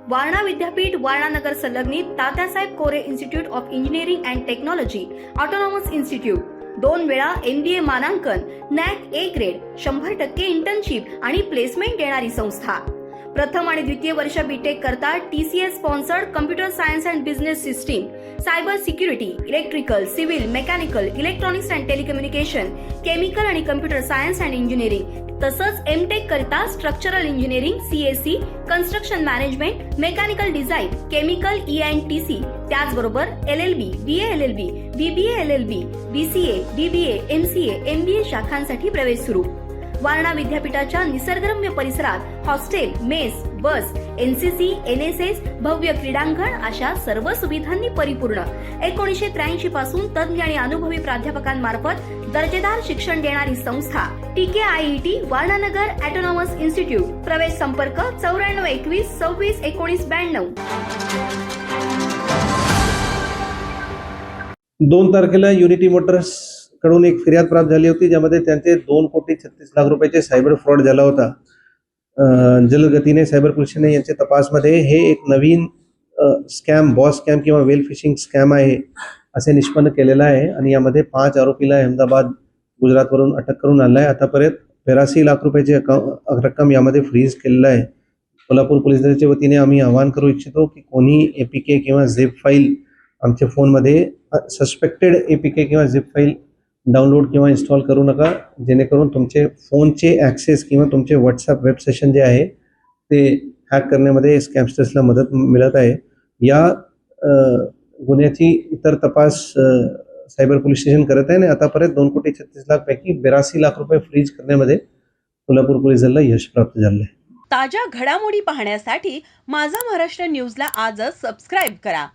वारणा विद्यापीठ वारणा नगर संलग्नित Tatyasaheb Kore institute of engineering and technology autonomous institute, 2 वेळा MBA मानांकन, NAC A ग्रेड, 100% इंटर्नशिप आणि प्लेसमेंट देणारी संस्था। प्रथम आणि द्वितीय वर्ष बीटेक करता TCS sponsored computer science and business system, cyber security, electrical, civil, mechanical, electronics and telecommunication, chemical आणि कम्प्युटर सायन्स अँड इंजिनिअरिंग, तसंच MTech करता structural engineering, CSE, construction management, mechanical design, chemical ENTC, त्याचबरोबर LLB, BA LLB, BBA LLB, BCA, BBA, MCA, MBA शाखांसाठी प्रवेश सुरू। वारणा विद्यापीठाच्या निसर्गरम्य परिसरात hostel, mess, बस, NCC, NSS, भव्य क्रीडांगण अशा सर्व सुविधांनी परिपूर्ण 1983 पासून तज्ञ आणि अनुभवी प्राध्यापकांमार्फत दर्जेदार शिक्षण देणारी संस्था TKIET वारणानगर ऑटोनॉमस इन्स्टिट्यूट। प्रवेश संपर्क 94 21 26 19 92। 2 तारखेला युनिटी मोटर्स कडून एक फिर्याद प्राप्त झाली होती, ज्यामध्ये त्यांचे 2,36,00,000 रुपयाचे सायबर फ्रॉड झाला होता। जलगतीने सायबर पोलिसांनी यांच्या तपासमध्ये हे एक नवीन स्कॅम, बॉस स्कॅम किंवा वेल फिशिंग स्कॅम आहे असे निष्पन्न केलेलं आहे आणि यामध्ये 5 आरोपीला अहमदाबाद, गुजरातवरून अटक करून आणलं आहे। आतापर्यंत 82 लाख रुपयाची रक्कम यामध्ये फ्रीज केलेलं आहे। कोल्हापूर पोलीस दलाच्या वतीने आम्ही आवाहन करू इच्छितो की कोणी APK किंवा झिप फाईल आमच्या फोनमध्ये सस्पेक्टेड APK किंवा झिप फाईल डाउनलोड किंवा इन्स्टॉल करू नका, जेणेकरून तुमचे फोनचे ॲक्सेस किंवा तुमचे व्हॉट्सअप वेब सेशन जे आहे ते हॅक करण्यामध्ये स्कॅमस्टर्सला मदत मिळत आहे। या गुन्ह्याची इतर तपास सायबर पोलीस स्टेशन करत आहे आणि आतापर्यंत 2,36,00,000 पैकी 82 लाख रुपये फ्रीज करण्यामध्ये कोल्हापूर पोलीस दलाला यश प्राप्त झाले आहे। ताज्या घडामोडी पाहण्यासाठी माझा महाराष्ट्र न्यूजला आजच सबस्क्राईब करा।